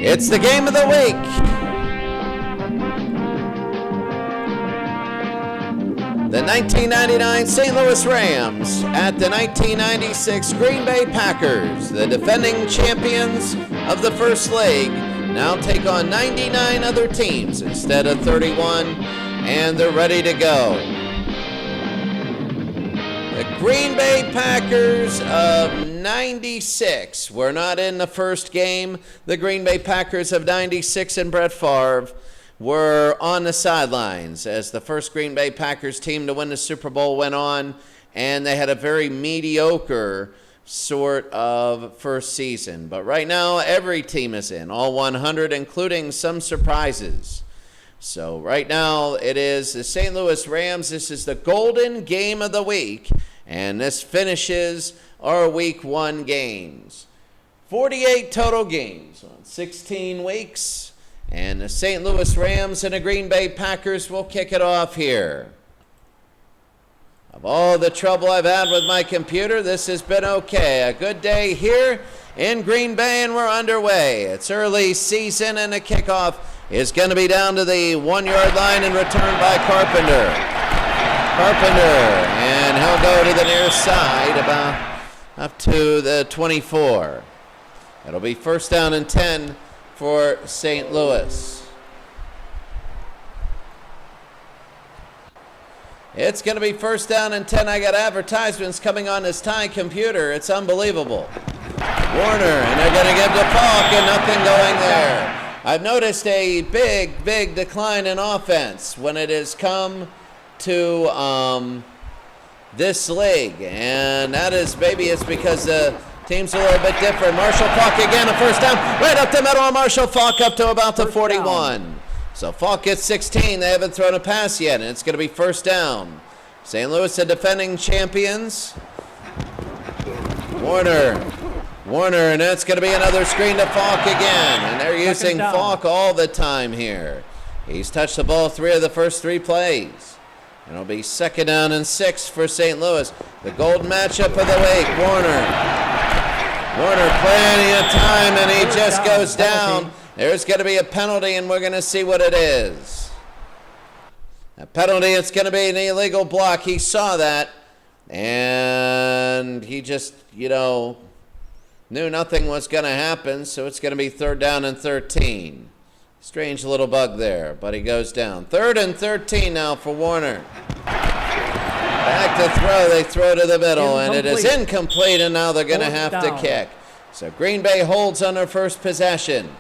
It's the game of the week. The 1999 St. Louis Rams at the 1996 Green Bay Packers, the defending champions of the first leg, now take on 99 other teams instead of 31, and they're ready to go. The Green Bay Packers of 96 were not in the first game. The Green Bay Packers of 96 and Brett Favre were on the sidelines as the first Green Bay Packers team to win the Super Bowl went on, and they had a very mediocre sort of first season. But right now, every team is in, all 100, including some surprises. So right now, it is the St. Louis Rams. This is the golden game of the week, and this finishes our Week 1 games. 48 total games on 16 weeks. And the St. Louis Rams and the Green Bay Packers will kick it off here. Of all the trouble I've had with my computer, this has been okay. A good day here in Green Bay, and we're underway. It's early season, and the kickoff is going to be down to the 1-yard line and returned by Carpenter. And he'll go to the near side, about up to the 24. It'll be first down and 10 for St. Louis. It's going to be first down and 10. I got advertisements coming on this Thai computer. It's unbelievable. Warner, and they're going to give to Falk, and nothing going there. I've noticed a big decline in offense when it has come to this league, and that is maybe it's because the team's a little bit different. Marshall Faulk again, a first down, right up the middle of Marshall Faulk up to about the 41. So Faulk gets 16. They haven't thrown a pass yet, and it's going to be first down. St. Louis, the defending champions. Warner, and that's going to be another screen to Faulk again, and they're using Faulk all the time here. He's touched the ball 3 of the first 3 plays. And it'll be second down and 6 for St. Louis. The golden matchup of the week, Warner plenty of time, and he just goes down. There's going to be a penalty, and we're going to see what it is. A penalty, it's going to be an illegal block. He saw that, and he just, knew nothing was going to happen, so it's going to be third down and 13. Strange little bug there, but he goes down. Third and 13 now for Warner. Back to throw. They throw to the middle, and it is incomplete, and now they're going to have to kick. So Green Bay holds on their first possession.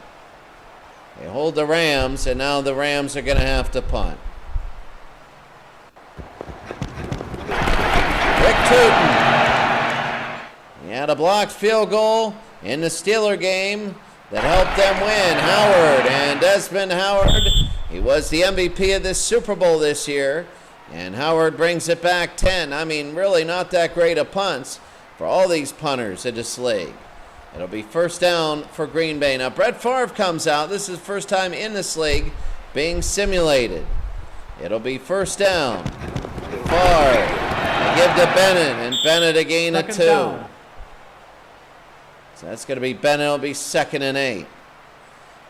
They hold the Rams, and now the Rams are going to have to punt. Rick Tootin. He had a blocked field goal in the Steeler game that helped them win. Howard, and Desmond Howard. He was the MVP of this Super Bowl this year. And Howard brings it back 10. I mean, really not that great of punts for all these punters in this league. It'll be first down for Green Bay. Now, Brett Favre comes out. This is the first time in this league being simulated. It'll be first down. Favre. They give to Bennett, and Bennett a gain of 2. So that's going to be Bennett. It'll be second and 8.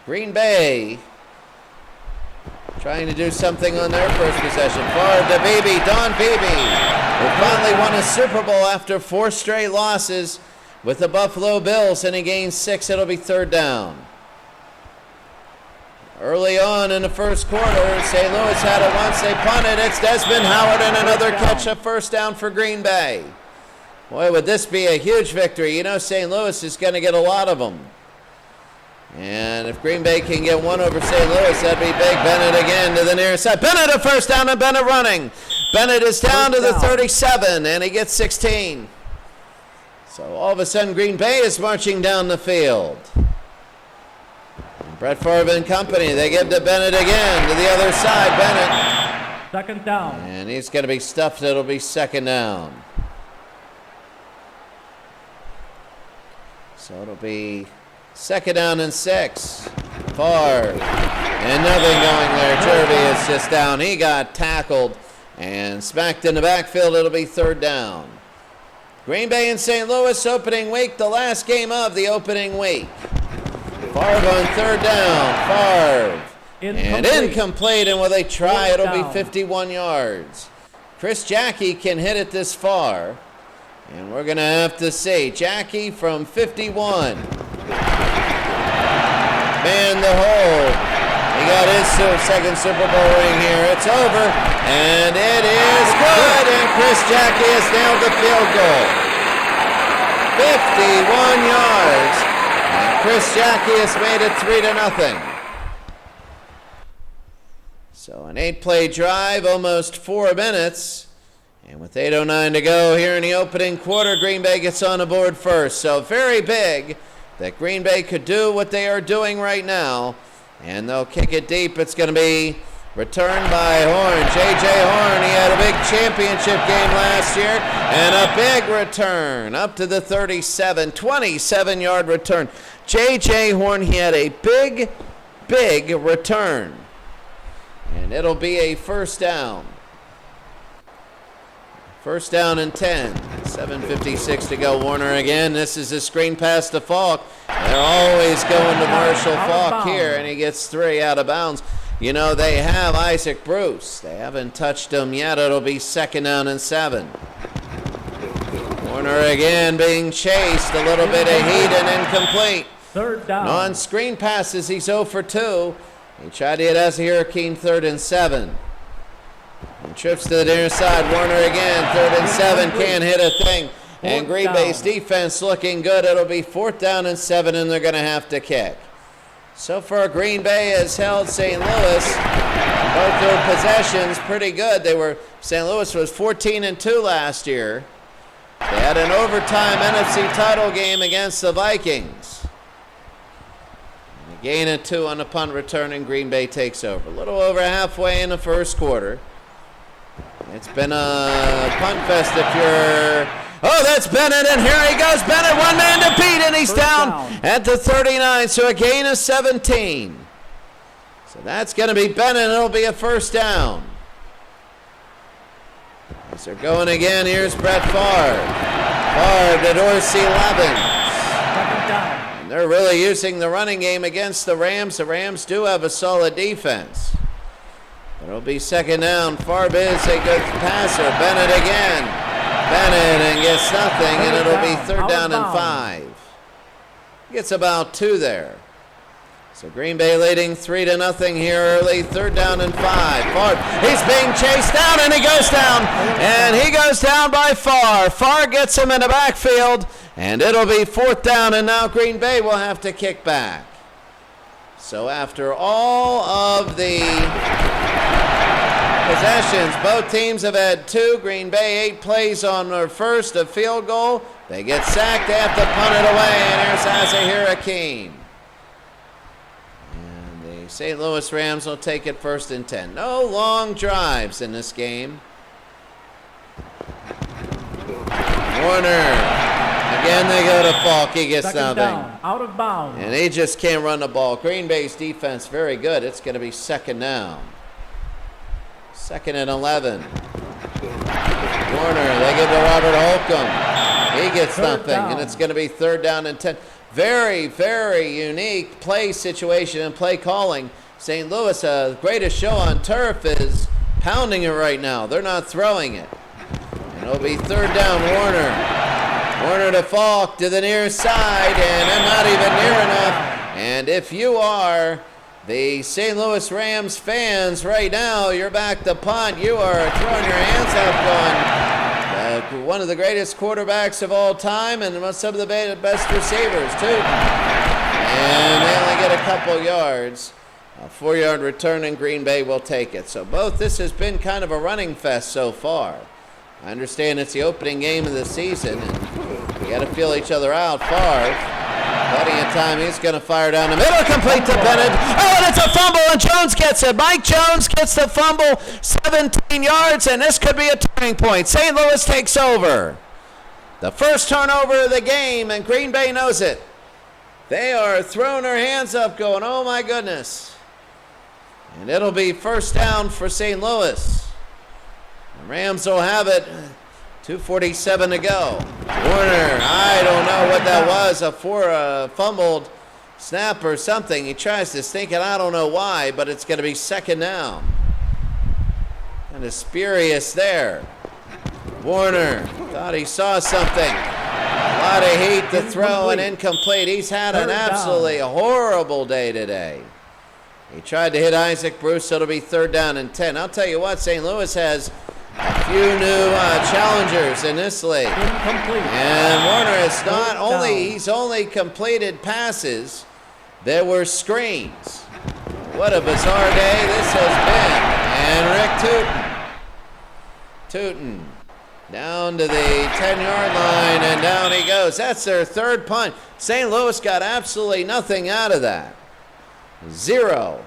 Green Bay trying to do something on their first possession. Favre to Beebe, Don Beebe, who finally won a Super Bowl after 4 straight losses with the Buffalo Bills, and he gains 6. It'll be third down. Early on in the first quarter, St. Louis had it once. They punted. It's Desmond Howard, and another catch, a first down for Green Bay. Boy, would this be a huge victory. St. Louis is going to get a lot of them. And if Green Bay can get one over St. Louis, that'd be big. Bennett again to the near side. Bennett a first down, and Bennett running. Bennett is down to the 37, and he gets 16. So all of a sudden, Green Bay is marching down the field. And Brett Favre and company, they give to Bennett again, to the other side. Bennett. Second down. And he's going to be stuffed. It'll be second down. So it'll be second down and 6. Favre. And nothing going there. Jervy is just down. He got tackled and smacked in the backfield. It'll be third down. Green Bay and St. Louis opening week, the last game of the opening week. Favre on third down. Favre. And incomplete, and will they try? It'll be 51 yards. Chris Jackie can hit it this far, and we're going to have to see. Jackie from 51. Man the hole. He got his second Super Bowl ring here. It's over, and it is good, and Chris Jackie has nailed the field goal. 51 yards, and Chris Jackie has made it 3-0. So an 8-play drive, almost 4 minutes. And with 8:09 to go here in the opening quarter, Green Bay gets on the board first. So very big that Green Bay could do what they are doing right now. And they'll kick it deep. It's going to be returned by Horn. J.J. Horn, he had a big championship game last year. And a big return up to the 37, 27-yard return. J.J. Horn, he had a big return. And it'll be a first down. First down and 10. 7:56 to go. Warner again. This is a screen pass to Falk. They're always going to Marshall Falk here, and he gets 3 out of bounds. You know, they have Isaac Bruce. They haven't touched him yet. It'll be 2nd down and 7. Warner again being chased. A little bit of heat and incomplete. Third down. On screen passes, he's 0 for 2. He tried to hit as a Hurricane 3rd and 7. And trips to the near side. Warner again, 3rd and 7. Can't hit a thing. And Green Bay's defense looking good. It'll be 4th down and 7, and they're going to have to kick. So far, Green Bay has held St. Louis. Both their possessions pretty good. St. Louis was 14-2 last year. They had an overtime NFC title game against the Vikings. And a gain of 2 on the punt return, and Green Bay takes over. A little over halfway in the first quarter. It's been a punt fest if you're... Oh, that's Bennett, and here he goes. Bennett, one man to beat, and he's down at the 39, so a gain of 17. So that's going to be Bennett, and it'll be a first down. As they're going again, here's Brett Favre. Favre to Dorsey Levens. And they're really using the running game against the Rams. The Rams do have a solid defense. It'll be 2nd down. Favre is a good passer. Bennett again. Bennett and gets nothing, and it'll be 3rd down and 5. Gets about 2 there. So Green Bay leading 3-0 here early. 3rd down and 5. Favre, he's being chased down, and he goes down. And he goes down by Favre. Favre gets him in the backfield, and it'll be 4th down, and now Green Bay will have to kick back. So after all of the possessions, both teams have had 2. Green Bay 8 plays on their first, a field goal. They get sacked, they have to punt it away, and here's as a Hurricane. And the St. Louis Rams will take it 1st and 10. No long drives in this game. Warner. Again, they go to Falk. He gets nothing. Down, out of bounds. And he just can't run the ball. Green Bay's defense very good. It's going to be 2nd down. 2nd and 11. Warner, they give to Robert Holcomb. He gets nothing, and it's going to be 3rd down and 10. Very, very unique play situation and play calling. St. Louis, greatest show on turf, is pounding it right now. They're not throwing it. And it'll be 3rd down, Warner. Warner to Falk to the near side, and not even near enough. And if you are the St. Louis Rams fans right now, you're back to punt. You are throwing your hands up going, one of the greatest quarterbacks of all time and some of the best receivers, too. And they only get a couple yards. A 4-yard return, and Green Bay will take it. So this has been kind of a running fest so far. I understand it's the opening game of the season, and we got to feel each other out. Favre, plenty of time. He's going to fire down the middle, complete to Bennett. Oh, and it's a fumble, and Jones gets it. Mike Jones gets the fumble, 17 yards, and this could be a turning point. St. Louis takes over. The first turnover of the game, and Green Bay knows it. They are throwing their hands up going, oh my goodness. And it'll be 1st down for St. Louis. The Rams will have it. 2:47 to go. Warner, I don't know what that was. A fumbled snap or something. He tries to sneak it. I don't know why, but it's going to be second down. Kind of spurious there. Warner thought he saw something. A lot of heat to throw and incomplete. He's had an absolutely horrible day today. He tried to hit Isaac Bruce, so it'll be third down and 10. I'll tell you what, St. Louis has a few new challengers in this league. Incomplete. And Warner is not only, he's only completed passes, there were screens. What a bizarre day this has been. And Rick Tootin down to the 10-yard line, and down he goes. That's their third punt. St. Louis got absolutely nothing out of that. 0.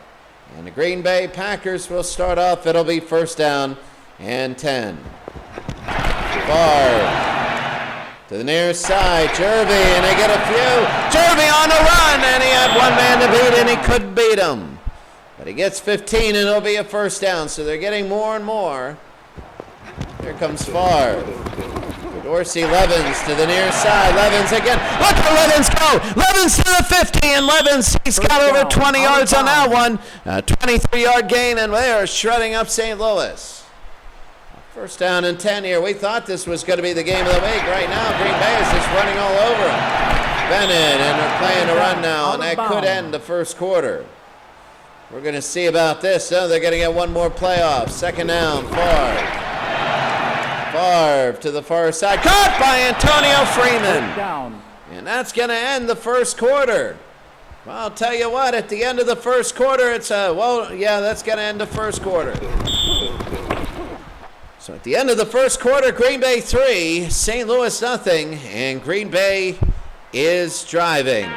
And the Green Bay Packers will start off. It'll be first down and 10. Favre to the near side. Jervy, and they get a few. Jervy on the run, and he had one man to beat, and he couldn't beat him. But he gets 15, and it'll be a first down. So they're getting more and more. Here comes Favre. Dorsey, Levens to the near side. Levens again. Look for Levens go. Levens to the 50, and Levens, he's got over 20 yards on that one. A 23-yard gain, and they are shredding up St. Louis. First down and 10 here. We thought this was going to be the game of the week. Right now, Green Bay is just running all over them. Bennett, and they're playing a run now, and that could end the first quarter. We're going to see about this. Oh, they're going to get one more playoff. Second down, Favre to the far side. Caught by Antonio Freeman. Down. And that's going to end the first quarter. Well, I'll tell you what, at the end of the first quarter, it's that's going to end the first quarter. So at the end of the first quarter, Green Bay 3, St. Louis nothing, and Green Bay is driving.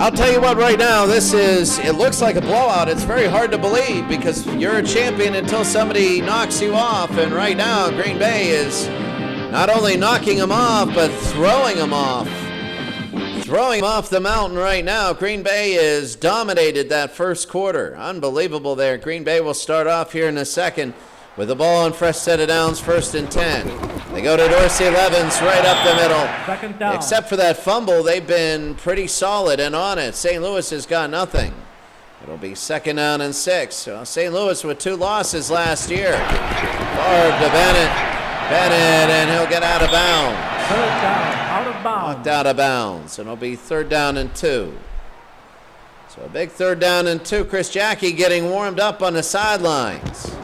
I'll tell you what, right now, it looks like a blowout. It's very hard to believe because you're a champion until somebody knocks you off. And right now, Green Bay is not only knocking them off, but throwing them off. Throwing them off the mountain right now. Green Bay has dominated that first quarter. Unbelievable there. Green Bay will start off here in a second with the ball on fresh set of downs, first and 10. They go to Dorsey Levens right up the middle. Second down. Except for that fumble, they've been pretty solid and on it. St. Louis has got nothing. It'll be second down and 6. Well, St. Louis with 2 losses last year. Favre to Bennett. Bennett, and he'll get out of bounds. Third down, out of bounds. Knocked out of bounds, and it'll be third down and 2. So a big third down and 2. Chris Jackie getting warmed up on the sidelines.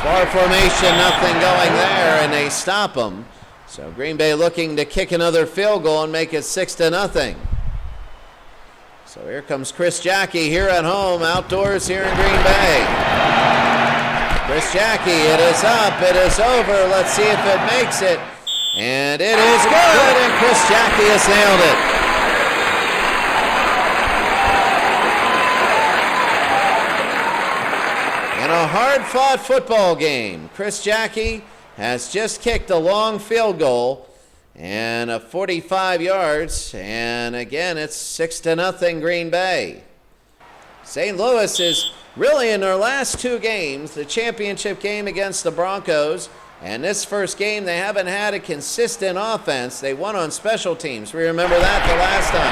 Bar formation, nothing going there, and they stop them. So Green Bay looking to kick another field goal and make it 6-0. So here comes Chris Jackie here at home, outdoors here in Green Bay. Chris Jackie, it is up, it is over. Let's see if it makes it. And it is good, and Chris Jackie has nailed it. In a hard-fought football game, Chris Jackie has just kicked a long field goal and a 45 yards, and again, it's 6-0 Green Bay. St. Louis is really in their last 2 games, the championship game against the Broncos, and this first game, they haven't had a consistent offense. They won on special teams. We remember that the last time.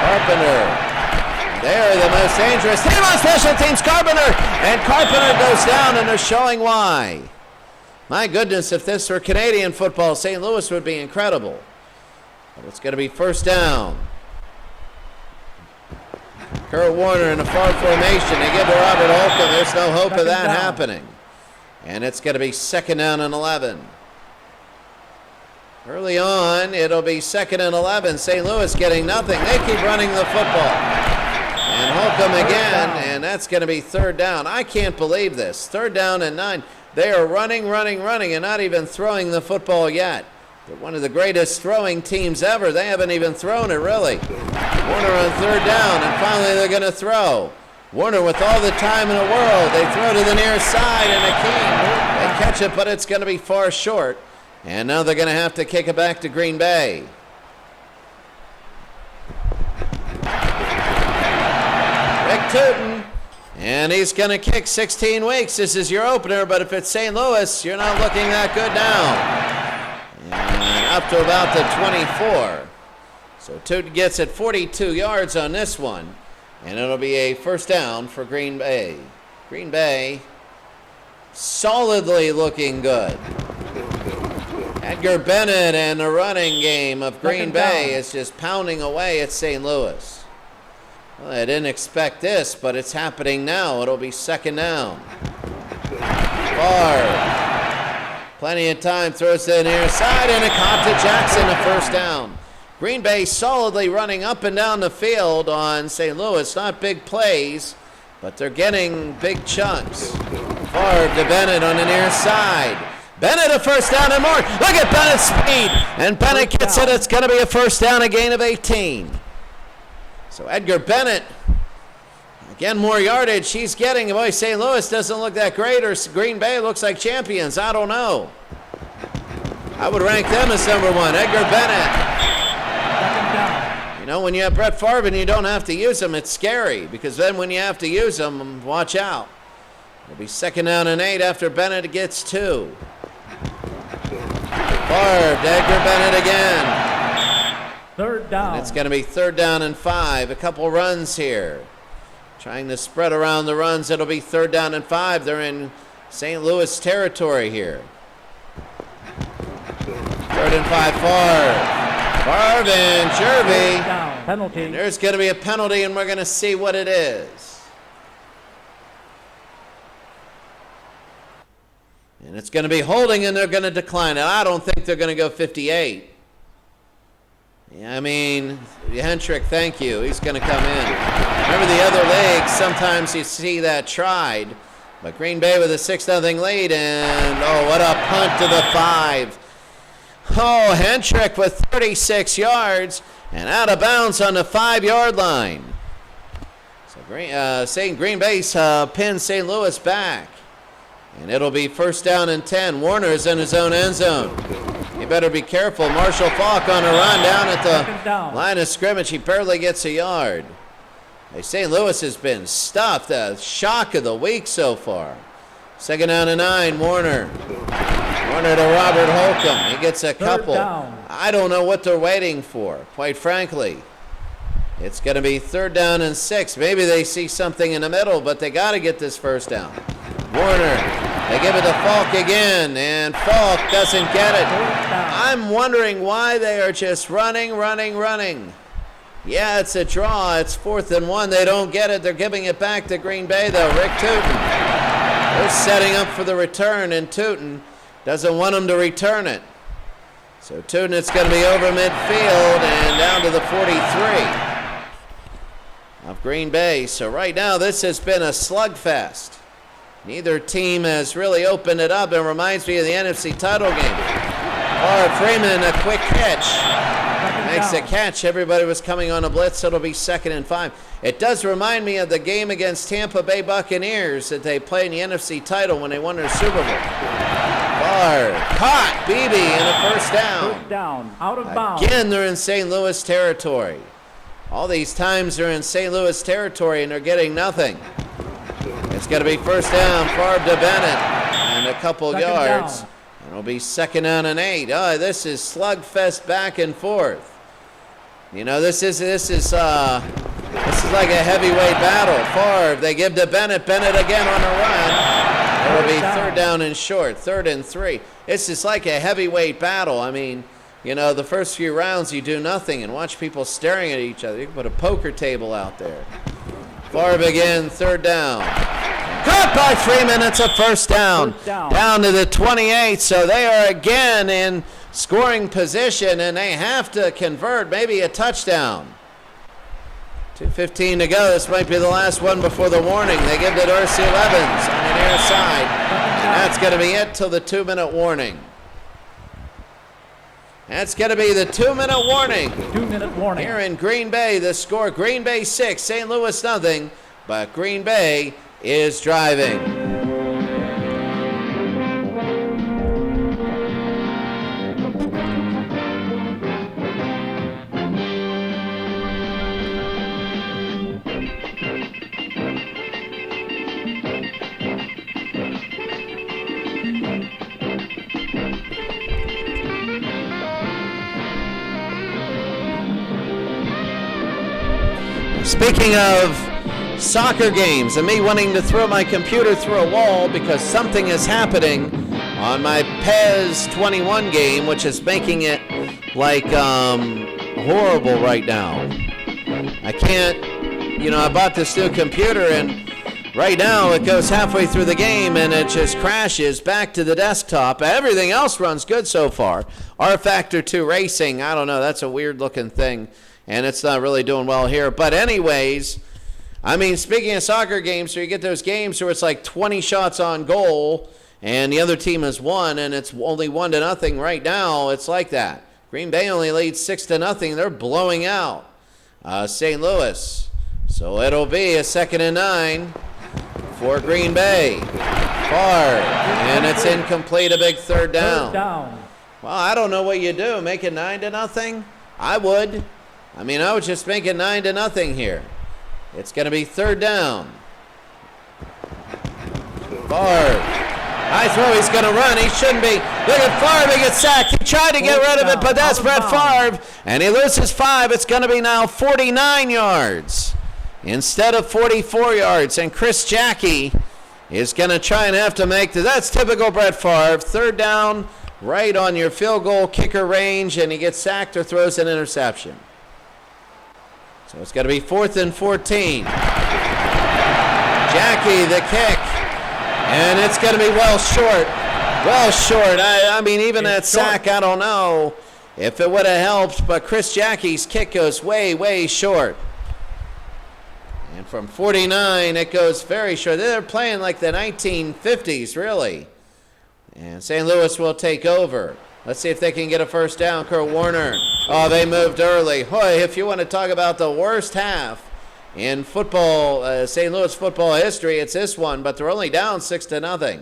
Carpenter. They're the most dangerous team on special teams, Carpenter. And Carpenter goes down, and they're showing why. My goodness, if this were Canadian football, St. Louis would be incredible. But it's going to be first down. Kurt Warner in a far formation. They give to Robert Holcomb. There's no hope of that happening. And it's going to be 2nd down and 11. Early on, it'll be 2nd and 11. St. Louis getting nothing. They keep running the football. And Holcomb again, and that's going to be 3rd down. I can't believe this. 3rd down and 9. They are running, and not even throwing the football yet. They're one of the greatest throwing teams ever. They haven't even thrown it, really. Warner on 3rd down, and finally they're going to throw. Warner with all the time in the world. They throw to the near side, and Akeem, they catch it, but it's going to be far short. And now they're going to have to kick it back to Green Bay. Rick Tootin, and he's going to kick 16 weeks. This is your opener, but if it's St. Louis, you're not looking that good now. And up to about the 24. So Tootin gets it 42 yards on this one, and it'll be a 1st down for Green Bay. Green Bay solidly looking good. Edgar Bennett and the running game of Green Bay is just pounding away at St. Louis. Well, I didn't expect this, but it's happening now. It'll be 2nd down. Favre, plenty of time, throws to the near side, and it caught to Jackson, a 1st down. Green Bay solidly running up and down the field on St. Louis. Not big plays, but they're getting big chunks. Favre to Bennett on the near side. Bennett a 1st down and more. Look at Bennett's speed. And Bennett gets it. It's going to be a 1st down, a gain of 18. So Edgar Bennett, again, more yardage he's getting. Boy, St. Louis doesn't look that great, or Green Bay looks like champions. I don't know. I would rank them as number 1. Edgar Bennett. You know, when you have Brett Favre and you don't have to use him, it's scary, because then when you have to use him, watch out. It'll be 2nd down and 8 after Bennett gets 2. Favre, Edgar Bennett again. 3rd down. And it's going to be 3rd down and 5. A couple runs here. Trying to spread around the runs. It'll be 3rd down and 5. They're in St. Louis territory here. 3rd and 5, Favre. Favre and Jervy. Penalty. And there's going to be a penalty, and we're going to see what it is. And it's going to be holding, and they're going to decline it. I don't think they're going to go 58. Yeah, I mean, Hentrick, thank you. He's going to come in. Remember the other leagues, sometimes you see that tried. But Green Bay with a 6-0 lead, and oh, what a punt to the 5. Oh, Hentrick with 36 yards and out of bounds on the 5-yard line. So Green Bay's pinned St. Louis back. And it'll be 1st down and 10. Warner's in his own end zone. You better be careful. Marshall Faulk on a run down at the line of scrimmage. He barely gets a yard. Hey, St. Louis has been stuffed. A shock of the week so far. 2nd down and 9. Warner to Robert Holcomb. He gets a couple. I don't know what they're waiting for, quite frankly. It's going to be 3rd down and 6. Maybe they see something in the middle, but they got to get this 1st down. Warner, they give it to Faulk again, and Faulk doesn't get it. I'm wondering why they are just running. Yeah, it's a draw. It's 4th and 1. They don't get it. They're giving it back to Green Bay, though. Rick Tootin. They're setting up for the return, and Tootin doesn't want them to return it. So Tootin, it's going to be over midfield and down to the 43 of Green Bay. So right now, this has been a slugfest. Neither team has really opened it up. It reminds me of the NFC title game. Freeman, a quick catch. Makes a catch. Everybody was coming on a blitz, so it'll be 2nd and 5. It does remind me of the game against Tampa Bay Buccaneers that they played in the NFC title when they won their Super Bowl. Caught Beebe in a 1st down. 1st down, out of bounds. Again, they're in St. Louis territory. All these times they're in St. Louis territory and they're getting nothing. It's going to be 1st down, Favre to Bennett, and a couple yards. And it'll be 2nd down and 8. Oh, this is slugfest back and forth. You know, this is like a heavyweight battle. Favre, they give to Bennett. Bennett again on a run. It'll be 3rd down and short, 3rd and 3. It's just like a heavyweight battle. I mean, you know, the first few rounds you do nothing and watch people staring at each other. You can put a poker table out there. Favre again, 3rd down. Caught by Freeman. It's a first down. Down to the 28. So they are again in scoring position, and they have to convert maybe a touchdown. 2:15 to go. This might be the last one before the warning. They give it to Dorsey Levens on the near side. And that's going to be it till the 2-minute warning. That's going to be the 2-minute warning. 2-minute warning. Here in Green Bay, the score, Green Bay 6, St. Louis nothing, but Green Bay is driving. Speaking of soccer games and me wanting to throw my computer through a wall because something is happening on my PES 21 game, which is making it like horrible right now. I can't, I bought this new computer and right now it goes halfway through the game and it just crashes back to the desktop. Everything else runs good so far. R-Factor 2 Racing, I don't know, that's a weird looking thing. And it's not really doing well here. But anyways, speaking of soccer games, so you get those games where it's like 20 shots on goal and the other team has won and it's only 1-0 right now. It's like that. Green Bay only leads 6-0. They're blowing out St. Louis. So it'll be a 2nd and 9 for Green Bay. Far. And it's incomplete, a big third down. Well, I don't know what you do. Make it 9-0? I would. I would just make it 9-0 here. It's going to be third down. Favre. High throw, he's going to run. He shouldn't be. Look at Favre, he gets sacked. He tried to get rid of it, but that's Brett Favre. And he loses 5. It's going to be now 49 yards instead of 44 yards. And Chris Jackie is going to try and have to make that's typical Brett Favre. Third down, right on your field goal kicker range, and he gets sacked or throws an interception. So it's got to be 4th and 14. Jackie, the kick. And it's going to be well short. Well short. Even that sack, I don't know if it would have helped, but Chris Jackie's kick goes way, way short. And from 49, it goes very short. They're playing like the 1950s, really. And St. Louis will take over. Let's see if they can get a first down. Kurt Warner. Oh, they moved early. Boy, if you want to talk about the worst half in football, St. Louis football history, it's this one, but they're only down 6-0.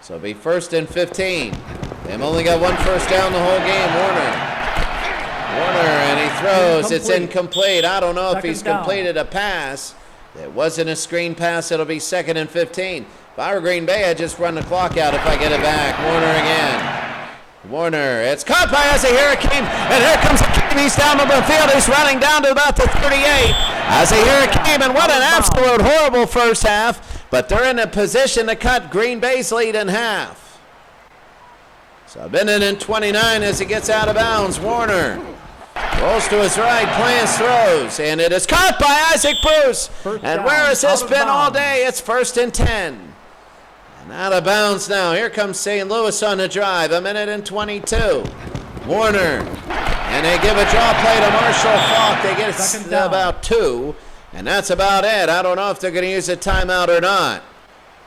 So it'll be 1st and 15. They've only got one first down the whole game. Warner, and he throws. It's incomplete. I don't know if he's completed a pass. It wasn't a screen pass. It'll be 2nd and 15. If I were Green Bay, I'd just run the clock out if I get it back. Warner again. Warner, it's caught by Ozzie Hurricane, and here comes the King. He's down the field. He's running down to about the 38. Ozzie Hurricane, and what an absolute horrible first half, but they're in a position to cut Green Bay's lead in half. So Bennett in 29 as he gets out of bounds. Warner rolls to his right, plants, throws, and it is caught by Isaac Bruce. And where has this been all day? It's 1st and 10. Out of bounds now. Here comes St. Louis on the drive. 1:22. Warner. And they give a draw play to Marshall Faulk. They get about 2. And that's about it. I don't know if they're going to use a timeout or not.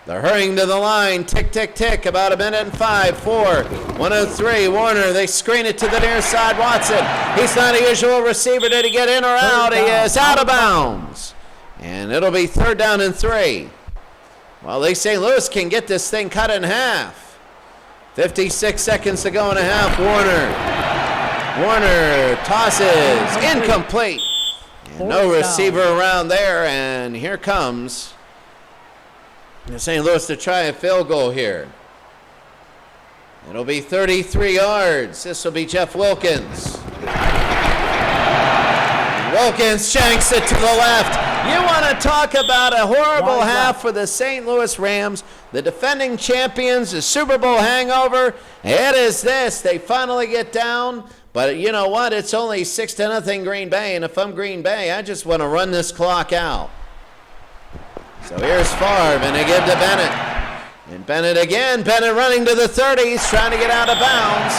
They're hurrying to the line. Tick, tick, tick. About 1:05. 4. 1:03. Warner. They screen it to the near side. Watson. He's not a usual receiver. Did he get in or out? He is out of bounds. And it'll be 3rd down and 3. Well, at least St. Louis can get this thing cut in half. 56 seconds to go in a half. Warner tosses. Incomplete. And no receiver around there. And here comes St. Louis to try a field goal here. It'll be 33 yards. This will be Jeff Wilkins. Wilkins shanks it to the left. You want to talk about a horrible half for the St. Louis Rams, the defending champions, the Super Bowl hangover. It is this. They finally get down, but you know what? It's only 6-0 Green Bay, and if I'm Green Bay, I just want to run this clock out. So here's Favre, and they give to Bennett. And Bennett again. Bennett running to the 30. He's trying to get out of bounds.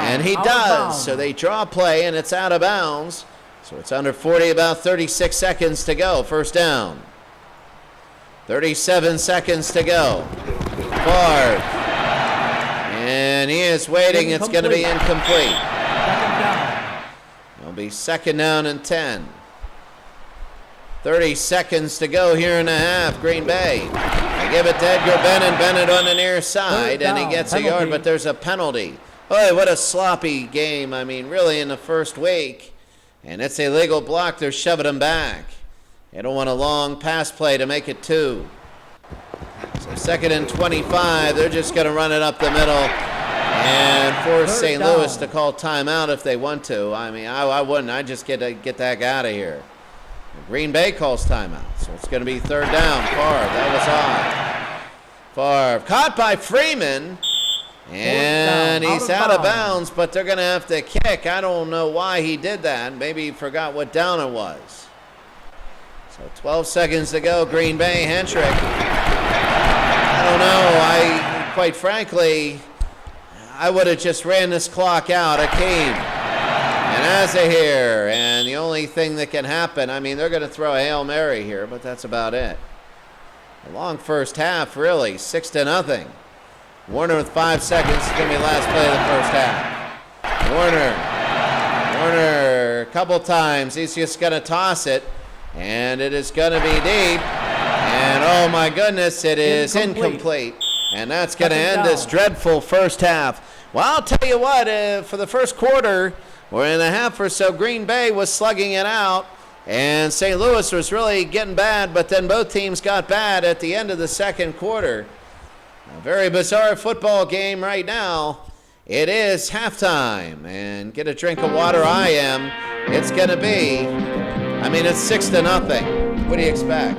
And he does. So they draw play, and it's out of bounds. So it's under 40, about 36 seconds to go. First down. 37 seconds to go. Favre. And he is waiting. It's going to be incomplete. Second down. It'll be second down and 10. 30 seconds to go here in the half. Green Bay. They give it to Edgar Bennett. Bennett on the near side, and he gets a yard, but there's a penalty. Boy, what a sloppy game. I mean, really in the first week. And it's a legal block. They're shoving him back. They don't want a long pass play to make it 2. So second and 25. They're just going to run it up the middle and force St. Louis to call timeout if they want to. I mean, I wouldn't. I'd just get that guy out of here. Green Bay calls timeout, so it's going to be third down. Favre, that was on. Favre caught by Freeman, and he's out of bounds, but they're going to have to kick. I don't know why he did that. Maybe he forgot what down it was. So 12 seconds to go. Green Bay, Hentrick. I don't know. Quite frankly, I would have just ran this clock out. Akeem. And Azahir, and the only thing that can happen, I mean, they're going to throw a Hail Mary here, but that's about it. A long first half, really, 6-0. Warner with 5 seconds. It's going to be the last play of the first half. Warner, a couple times. He's just going to toss it, and it is going to be deep. And, oh, my goodness, it is incomplete. And that's going to end this dreadful first half. Well, I'll tell you what, for the first quarter, or in a half or so, Green Bay was slugging it out, and St. Louis was really getting bad, but then both teams got bad at the end of the second quarter. A very bizarre football game right now. It is halftime, and get a drink of water. I am. It's going to be, I mean, it's 6-0. What do you expect?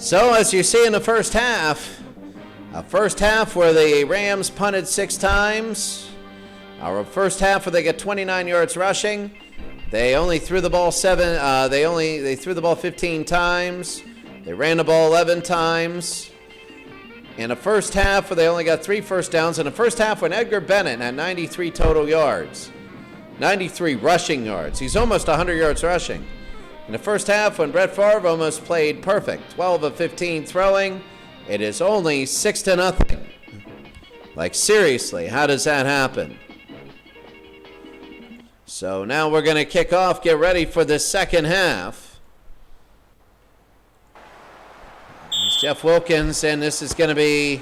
So as you see in the first half, a first half where the Rams punted 6 times, our first half where they get 29 yards rushing, they only threw the ball they threw the ball 15 times, they ran the ball 11 times. In a first half where they only got 3 first downs, in the first half when Edgar Bennett had 93 total yards, 93 rushing yards, he's almost 100 yards rushing. In the first half, when Brett Favre almost played perfect, 12 of 15 throwing, it is only 6-0. Like, seriously, how does that happen? So now we're going to kick off, get ready for the second half. It's Jeff Wilkins, and this is going to be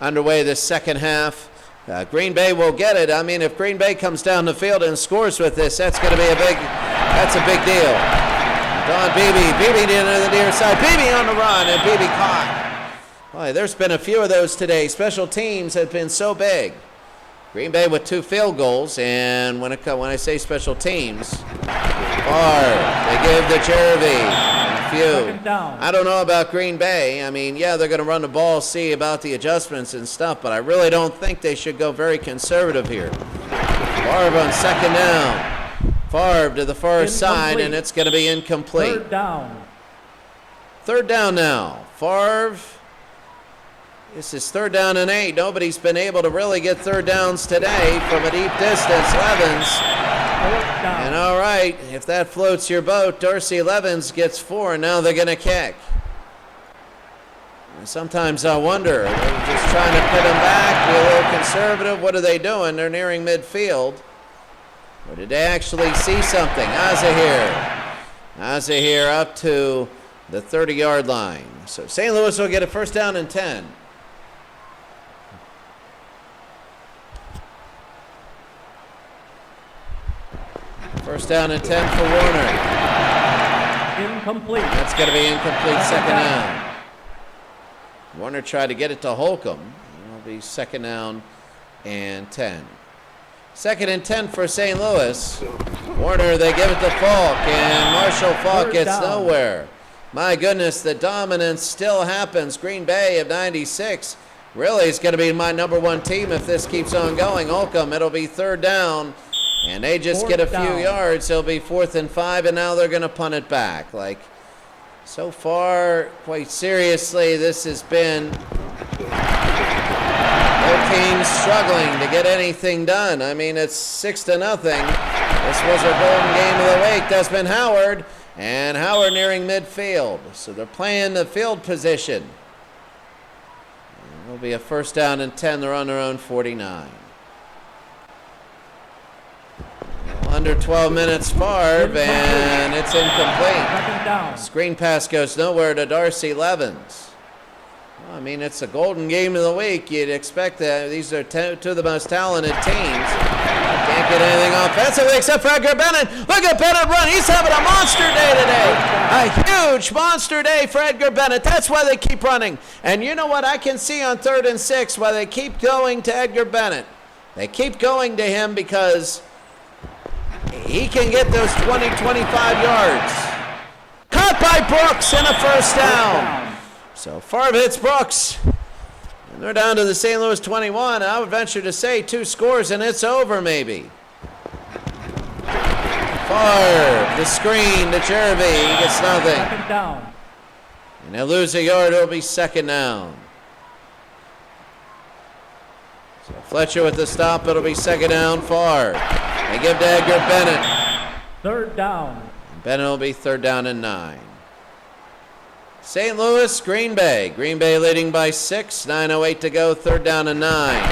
underway the second half. Green Bay will get it. I mean, if Green Bay comes down the field and scores with this, that's going to be a big deal. Don Beebe to the near side. Beebe on the run, and Beebe caught. Boy, there's been a few of those today. Special teams have been so big. Green Bay with 2 field goals, and when I say special teams, they give to Jeremy. I don't know about Green Bay. I mean, yeah, they're going to run the ball, see about the adjustments and stuff, but I really don't think they should go very conservative here. Favre on second down. Favre to the far side, and it's going to be incomplete. Third down. Third down now. Favre This is 3rd down and 8. Nobody's been able to really get third downs today from a deep distance. Levens. 4th down. And all right, if that floats your boat, Darcy Levens gets 4, and now they're going to kick. And sometimes I wonder, are they just trying to pit them back, be a little conservative? What are they doing? They're nearing midfield. Or did they actually see something? Azahir up to the 30-yard line. So St. Louis will get a 1st down and 10. First down and 10 for Warner. Incomplete. That's going to be incomplete, 2nd down. Warner tried to get it to Holcomb. It'll be 2nd down and 10. 2nd and 10 for St. Louis. Warner, they give it to Falk, and Marshall Falk 3rd gets down. nowhere. My goodness, the dominance still happens. Green Bay of 96 really is going to be my #1 team if this keeps on going. Holcomb, it'll be 3rd down. And they just get a 4th few down. yards. It'll be 4th and 5, and now they're going to punt it back. Like, so far, quite seriously, this has been both teams struggling to get anything done. I mean, it's 6-0. This was a golden game of the week. Desmond Howard, and Howard nearing midfield. So they're playing the field position. It'll be a 1st down and 10. They're on their own 49. Under 12 minutes, Favre, and it's incomplete. 2nd down. Screen pass goes nowhere to Darcy Levens. Well, I mean, it's a golden game of the week. You'd expect that. These are two of the most talented teams. Can't get anything offensively except for Edgar Bennett. Look at Bennett run. He's having a monster day today. A huge monster day for Edgar Bennett. That's why they keep running. And you know what I can see on 3rd and 6 why they keep going to Edgar Bennett. They keep going to him because he can get those 20, 25 yards. Caught by Brooks and a 1st down. So Favre hits Brooks. And they're down to the St. Louis 21. I would venture to say 2 scores and it's over maybe. Favre, the screen to Jervy. He gets nothing. 2nd down. And they lose a yard. It'll be 2nd down. So Fletcher with the stop. It'll be 2nd down. Favre. They give to Edgar Bennett. 3rd down. Bennett will be 3rd down and 9. St. Louis, Green Bay. Green Bay leading by 6. 9:08 to go. 3rd down and 9.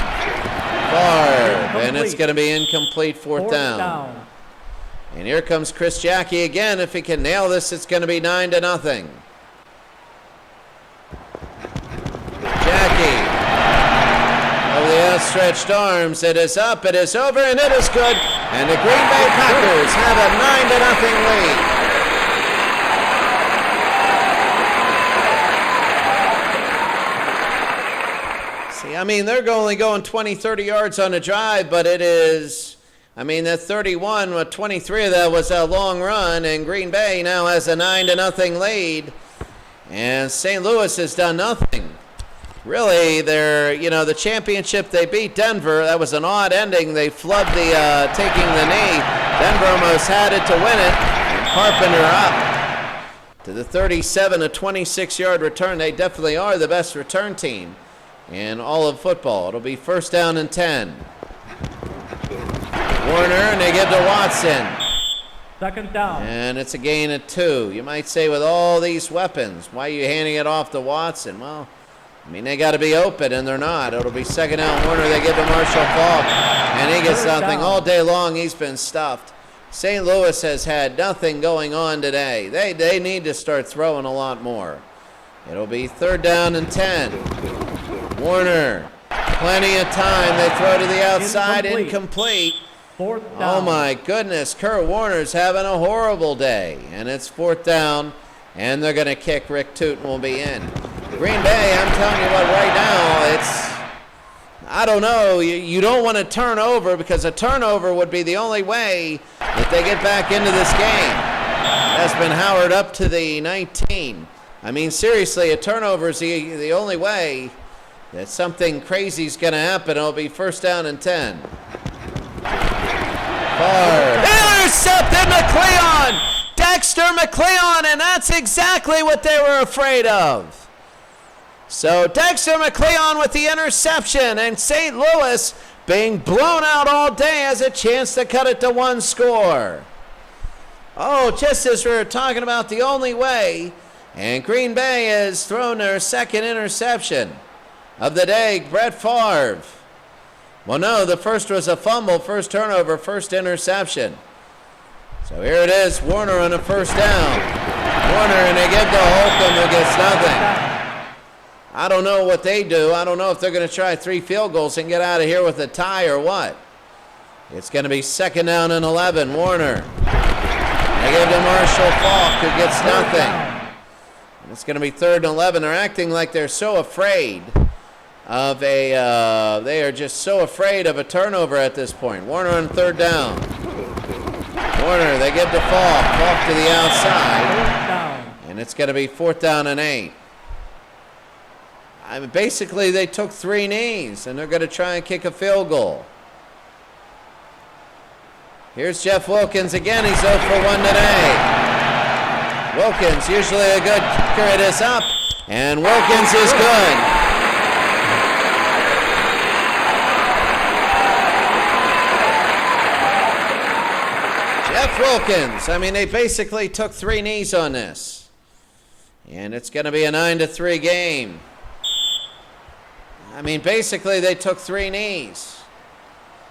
Favre. And it's going to be incomplete. 4th down. And here comes Chris Jackie again. If he can nail this, it's going to be 9-0. Jackie. Over the outstretched arms. It is up. It is over. And it is good. And the Green Bay Packers have a 9-0 lead. See, I mean, they're only going 20, 30 yards on a drive, but it is, I mean, that 31, with 23 of that was a long run, and Green Bay now has a 9-0 lead, and St. Louis has done nothing. Really, they're, the championship, they beat Denver. That was an odd ending. They flubbed the taking the knee. Denver almost had it to win it. And Carpenter up to the 37, a 26-yard return. They definitely are the best return team in all of football. It'll be 1st down and 10. Warner, and they give to Watson. 2nd down. And it's a gain of 2. You might say, with all these weapons, why are you handing it off to Watson? Well, I mean, they got to be open, and they're not. It'll be 2nd down. Warner, they give to Marshall Falk, and he gets 3rd nothing. down. All day long, he's been stuffed. St. Louis has had nothing going on today. They need to start throwing a lot more. It'll be 3rd down and 10. Warner, plenty of time. They throw to the outside, incomplete. 4th down. Oh my goodness, Kurt Warner's having a horrible day. And it's 4th down, and they're going to kick. Rick Tootin will be in. Green Bay, I'm telling you what, right now, I don't know. You don't want to turn over, because a turnover would be the only way that they get back into this game. Desmond Howard up to the 19. I mean, seriously, a turnover is the only way that something crazy is going to happen. It'll be 1st down and 10. Intercepted McLeon! Dexter McLeon, and that's exactly what they were afraid of. So Dexter McLeon with the interception, and St. Louis being blown out all day has a chance to cut it to 1 score. Oh, just as we were talking about the only way, and Green Bay has thrown their second interception of the day, Brett Favre. Well, no, the first was a fumble, first turnover, first interception. So here it is, Warner on a first down. Warner, and they give to Holcomb, who gets nothing. I don't know what they do. I don't know if they're going to try 3 field goals and get out of here with a tie or what. It's going to be second down and 11. Warner. They give to Marshall Faulk, who gets nothing. And it's going to be third and 11. They're acting like they're so afraid of they are just so afraid of a turnover at this point. Warner on third down. Warner, they give to Faulk. Faulk to the outside. And it's going to be fourth down and 8. I mean, basically, they took 3 knees, and they're going to try and kick a field goal. Here's Jeff Wilkins again. He's 0 for 1 today. Wilkins, usually a good kicker, it is up, and Wilkins is good. Jeff Wilkins. I mean, they basically took 3 knees on this. And it's going to be a 9-3 game. I mean, basically, they took 3 knees.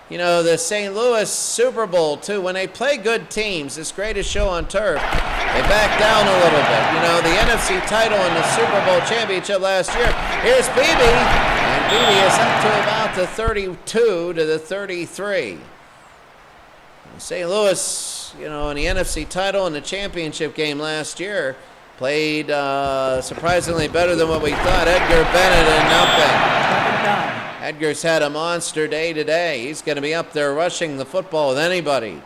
You know, the St. Louis Super Bowl, too, when they play good teams, this greatest show on turf, they back down a little bit. You know, the NFC title and the Super Bowl championship last year. Here's Beebe, and Beebe is up to about the 32 to the 33. St. Louis, you know, in the NFC title and the championship game last year, played surprisingly better than what we thought. Edgar Bennett and nothing. Edgar's had a monster day today. He's going to be up there rushing the football with anybody.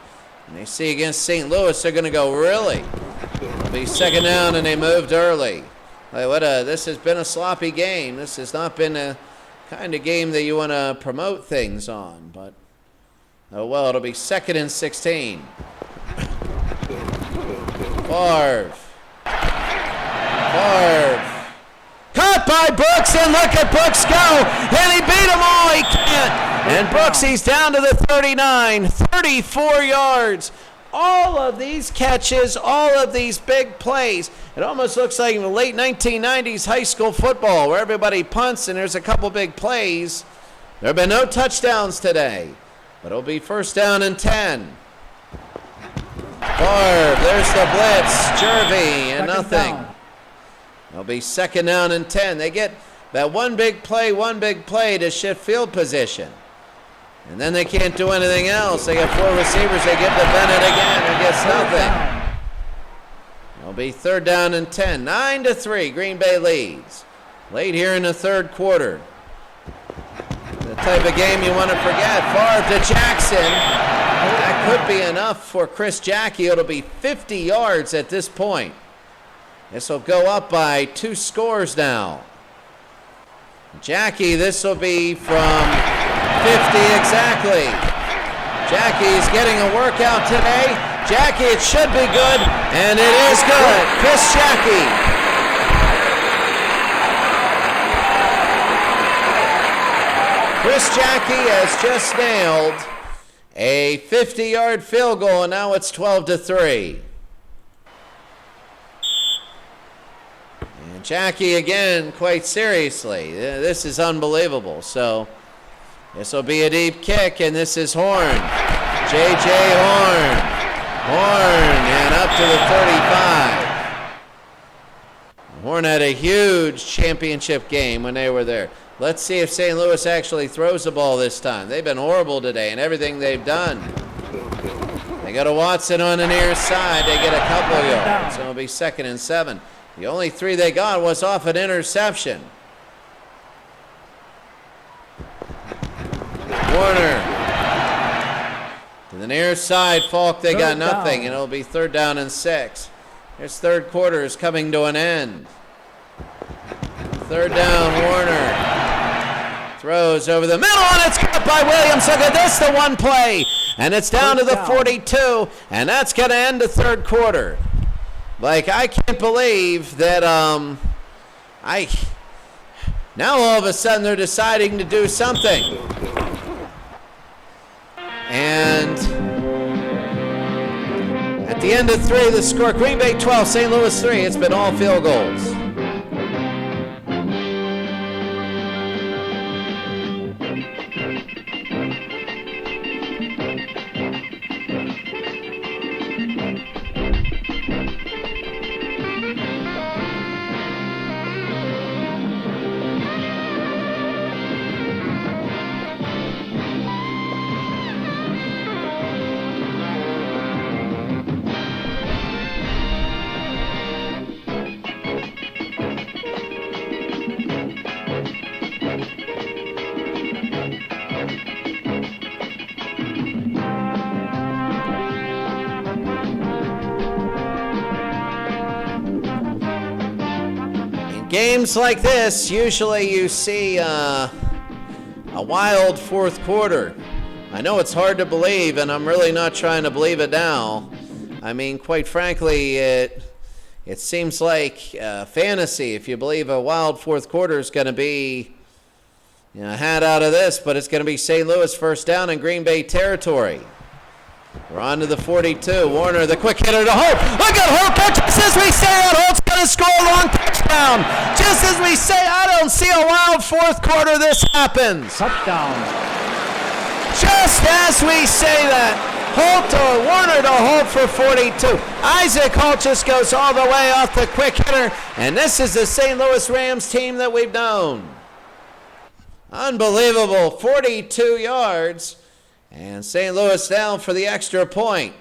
And they see against St. Louis, they're going to go, really? It'll be second down, and they moved early. This has been a sloppy game. This has not been a kind of game that you want to promote things on. But, oh well, it'll be second and 16. Favre. Caught by Brooks, and look at Brooks go, and he beat them all, he can't. And Brooks, he's down to the 39, 34 yards. All of these catches, all of these big plays, it almost looks like the late 1990s high school football where everybody punts and there's a couple big plays. There have been no touchdowns today, but it'll be first down and 10. Favre, there's the blitz, Jervy, and nothing. It'll be second down and 10. They get that one big play to shift field position. And then they can't do anything else. They got 4 receivers. They give to Bennett again and gets nothing. It'll be third down and 10. 9-3, Green Bay leads. Late here in the third quarter. The type of game you want to forget. Favre to Jackson. That could be enough for Chris Jackie. It'll be 50 yards at this point. This will go up by 2 scores now. Jackie, this will be from 50 exactly. Jackie's getting a workout today. Jackie, it should be good, and it is good. Chris Jackie. Chris Jackie has just nailed a 50-yard field goal, and now it's 12-3. Jackie again, quite seriously. This is unbelievable. So this will be a deep kick, and this is Horn. J.J. Horn. Horn, and up to the 35. Horn had a huge championship game when they were there. Let's see if St. Louis actually throws the ball this time. They've been horrible today in everything they've done. They got a Watson on the near side. They get a couple yards. So it'll be second and 7. The only 3 they got was off an interception. Warner. To the near side, Faulk, they got nothing, and it'll be third down and 6. This third quarter is coming to an end. Third down, Warner. Throws over the middle, and it's caught by Williams. Look at this, the one play. And it's down to the 42, and that's going to end the third quarter. Like, I can't believe that, Now all of a sudden they're deciding to do something. And at the end of 3, the score, Green Bay 12, St. Louis 3. It's been all field goals. Games like this, usually you see a wild fourth quarter. I know it's hard to believe, and I'm really not trying to believe it now. I mean, quite frankly, it seems like fantasy if you believe a wild fourth quarter is going to be had out of this, but it's going to be St. Louis first down in Green Bay territory. We're on to the 42. Warner, the quick hitter to Holt. Look at Holt. Just as we say that, Holt's going to score a long touchdown. Just as we say, I don't see a wild fourth quarter. This happens. Touchdown. Just as we say that, Holt or Warner to Holt for 42. Isaac Holt just goes all the way off the quick hitter, and this is the St. Louis Rams team that we've known. Unbelievable. 42 yards. And St. Louis down for the extra point.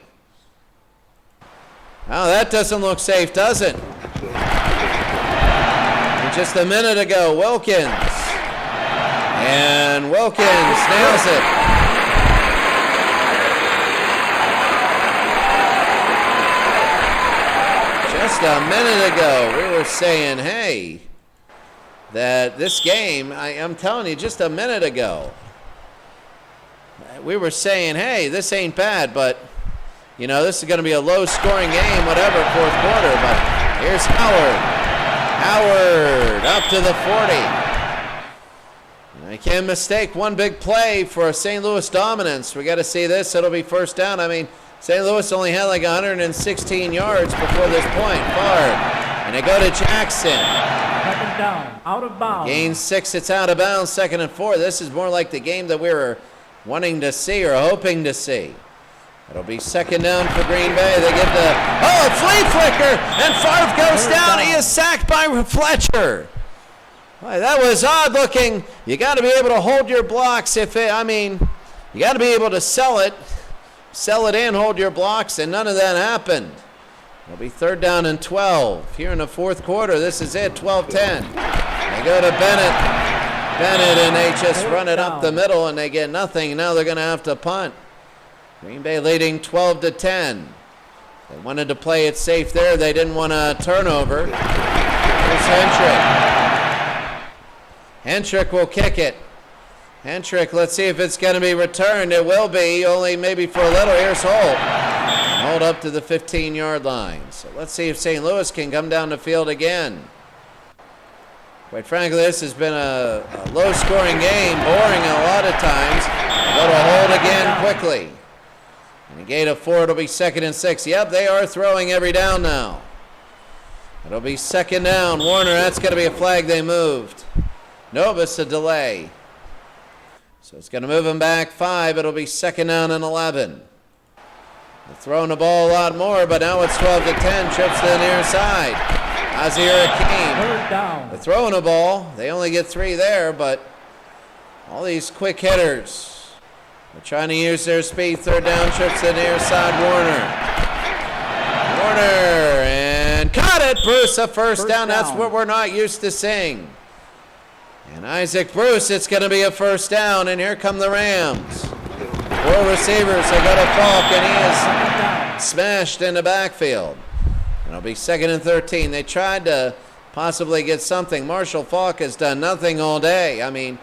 Oh, that doesn't look safe, does it? And just a minute ago, Wilkins. And Wilkins nails it. Just a minute ago, we were saying, hey, that this game, I'm telling you, just a minute ago, we were saying, hey, this ain't bad, but, this is going to be a low-scoring game, whatever, fourth quarter. But here's Howard. Howard up to the 40. I can't mistake one big play for St. Louis dominance. We got to see this. It'll be first down. I mean, St. Louis only had like 116 yards before this point. Favre. And they go to Jackson. Second down, out of bounds. Gain 6, it's out of bounds, 2nd and 4. This is more like the game that we were wanting to see or hoping to see. It'll be second down for Green Bay. They get the, flea flicker, and Favre goes down. He is sacked by Fletcher. Boy, that was odd looking. You got to be able to hold your blocks you got to be able to sell it in, hold your blocks, and none of that happened. It'll be third down and 12. Here in the fourth quarter, this is it, 12-10. They go to Bennett. And they just run it up the middle, and they get nothing. Now they're going to have to punt. Green Bay leading 12-10. They wanted to play it safe there. They didn't want a turnover. Here's Hentrick. Hentrick will kick it. Hentrick, let's see if it's going to be returned. It will be, only maybe for a little. Here's Holt. And Holt up to the 15-yard line. So let's see if St. Louis can come down the field again. Quite frankly, this has been a low-scoring game, boring a lot of times. Go to Holt again quickly. And a gain of 4, it'll be 2nd and 6. Yep, they are throwing every down now. It'll be second down. Warner, that's going to be a flag. They moved. Nope, it's a delay. So it's going to move them back 5. It'll be second down and 11. They're throwing the ball a lot more, but now it's 12-10. Trips to the near side. Azir Hakeem. Third down. They're throwing a ball. They only get 3 there, but all these quick hitters. They're trying to use their speed. Third down, trips to the near side. Warner, and caught it. Bruce, a first down. That's what we're not used to seeing. And Isaac Bruce, it's going to be a first down, and here come the Rams. 4 receivers. They go to Falk, and he is smashed in the backfield. It'll be 2nd and 13. They tried to possibly get something. Marshall Falk has done nothing all day. I mean,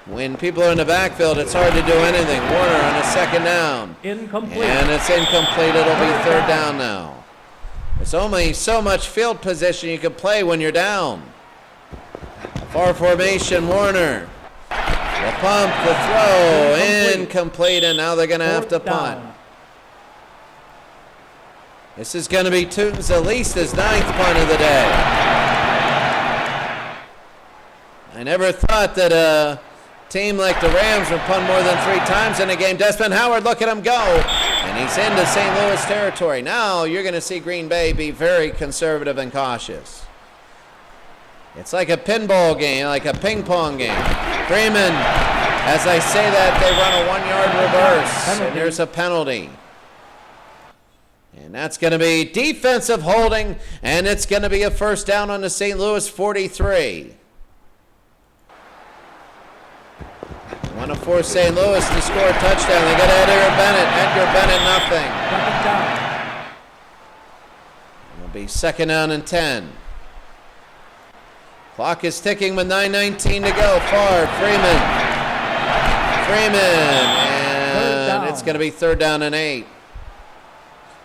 when people are in the backfield, it's hard to do anything. Warner on a second down. Incomplete. And it's incomplete. It'll be third down now. There's only so much field position you can play when you're down. Far formation, Warner. The pump, the throw, incomplete, and now they're going to have to punt. This is going to be Tootin's at least his 9th punt of the day. I never thought that a team like the Rams would punt more than 3 times in a game. Desmond Howard, look at him go. And he's into St. Louis territory. Now you're going to see Green Bay be very conservative and cautious. It's like a pinball game, like a ping pong game. Freeman, as I say that, they run a 1-yard reverse. And there's a penalty. And that's going to be defensive holding, and it's going to be a first down on the St. Louis 43. They want to force St. Louis to score a touchdown. They got Edgar Bennett. Edgar Bennett, nothing. It'll be second down and 10. Clock is ticking with 9:19 to go. Favre, Freeman, and it's going to be third down and 8.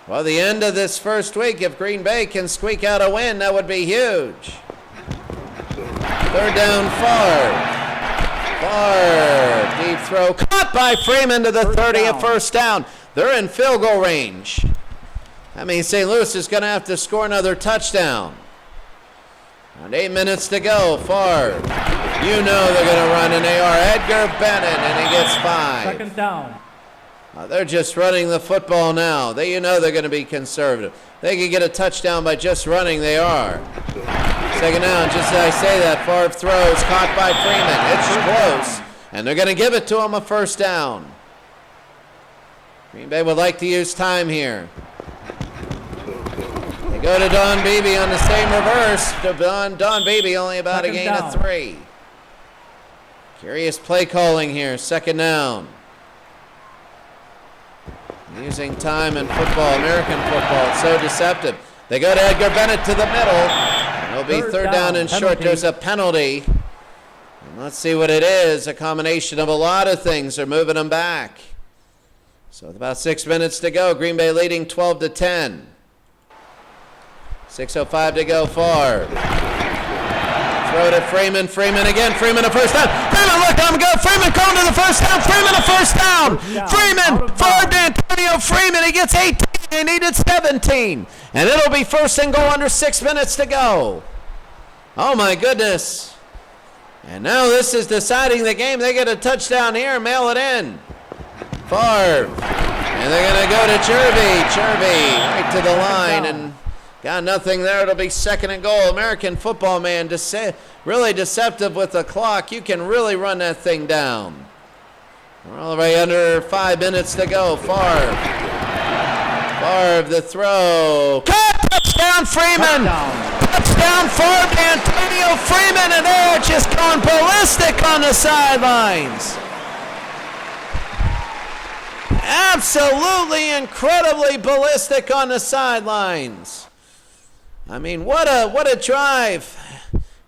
Well, the end of this first week, if Green Bay can squeak out a win, that would be huge. Third down, Favre, deep throw, caught by Freeman to the 30 at first down. They're in field goal range. That means St. Louis is going to have to score another touchdown. And 8 minutes to go. Favre, you know they're going to run, and they are. Edgar Bennett, and he gets 5. Second down. They're just running the football now. You know they're going to be conservative. They can get a touchdown by just running. They are. Second down, just as I say that, Favre throws, caught by Freeman. It's close, and they're going to give it to him a first down. Green Bay would like to use time here. They go to Don Beebe on the same reverse. Don Beebe only about a gain of 3. Curious play calling here. Second down. Using time in football, American football, it's so deceptive. They go to Edgar Bennett to the middle. It'll be third down and short. There's a penalty. And let's see what it is. A combination of a lot of things. They're moving them back. So with about 6 minutes to go, Green Bay leading 12-10. 6:05 to go. Favre. Throw to Freeman. Freeman again. Freeman a first down. Freeman, look at him go. Freeman going to the first down. Freeman a first down. Freeman. Favre to Antonio Freeman. He gets 18. They needed 17. And it'll be first and goal under 6 minutes to go. Oh, my goodness. And now this is deciding the game. They get a touchdown here. Mail it in. Favre. And they're going to go to Jervy. Jervy right to the line. And got nothing there. It'll be second and goal. American football, man, really deceptive with the clock. You can really run that thing down. We're all the way under 5 minutes to go. Favre. Favre, the throw. Touchdown, Freeman. Touchdown, Favre, Antonio Freeman, and they're just going ballistic on the sidelines. Absolutely incredibly ballistic on the sidelines. I mean, what a drive.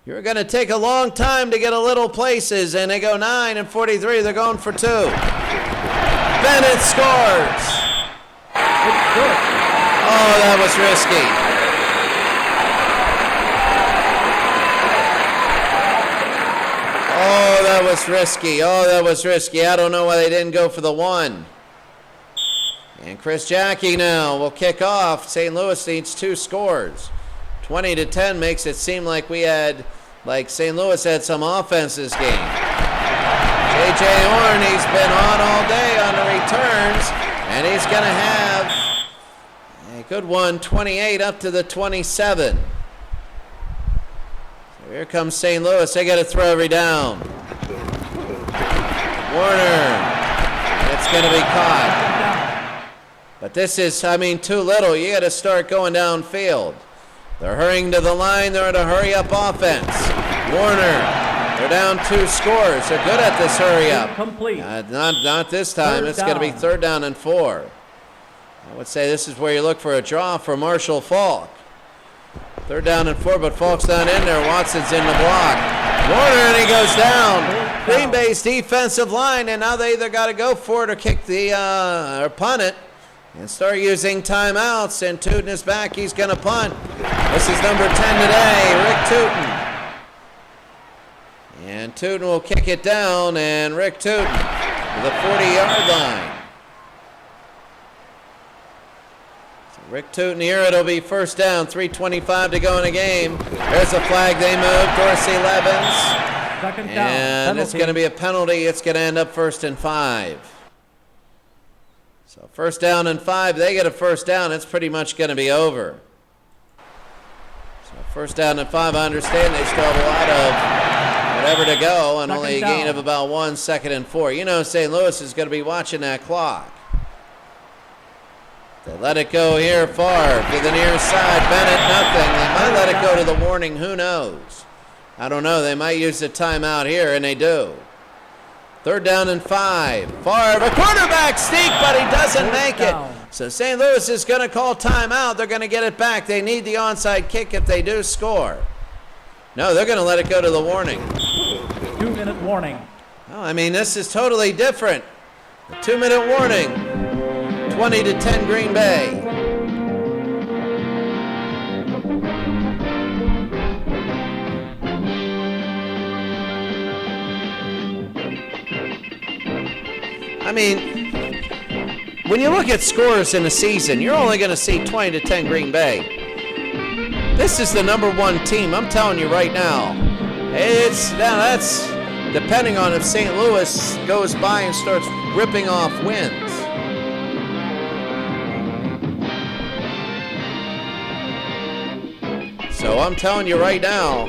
You're going to take a long time to get a little places, and they go 9 and 43. They're going for 2. Bennett scores. Oh, that was risky. Oh, that was risky. Oh, that was risky. I don't know why they didn't go for the 1. And Chris Jackie now will kick off. St. Louis needs 2 scores. 20-10 makes it seem like St. Louis had some offense this game. J.J. Horn, he's been on all day on the returns, and he's going to have a good one, 28 up to the 27. So here comes St. Louis. They got to throw every down. Warner, it's going to be caught. But this is, too little. You got to start going downfield. They're hurrying to the line. They're in a hurry-up offense. Warner, they're down 2 scores. They're good at this hurry-up. Complete. Not this time. It's going to be third down and 4. I would say this is where you look for a draw for Marshall Faulk. Third down and 4, but Faulk's not in there. Watson's in the block. Warner, and he goes down. Green Bay's defensive line, and now they either got to go for it or kick or punt it. And start using timeouts, and Tootin is back. He's going to punt. This is number 10 today, Rick Tootin. And Tootin will kick it down, and Rick Tootin to the 40-yard line. So Rick Tootin here, it'll be first down, 3:25 to go in the game. There's a flag, they move, Dorsey Levens. Second down. And penalty. it's going to be a penalty. It's going to end up 1st and 5. So 1st down and 5, they get a first down, it's pretty much going to be over. So 1st down and 5, I understand they still have a lot of whatever to go, and only a gain of about 1, 2nd and 4. You know St. Louis is going to be watching that clock. They let it go here far to the near side. Bennett, nothing. They might let it go to the warning. Who knows? I don't know. They might use the timeout here, and they do. 3rd down and 5. Favre, a quarterback sneak, but he doesn't make it. So St. Louis is going to call timeout. They're going to get it back. They need the onside kick if they do score. No, they're going to let it go to the warning. 2-minute warning. Well, I mean, this is totally different. A 2-minute warning. 20-10 Green Bay. I mean, when you look at scores in a season, you're only going to see 20-10 Green Bay. This is the #1 team. I'm telling you right now. That's depending on if St. Louis goes by and starts ripping off wins. So I'm telling you right now.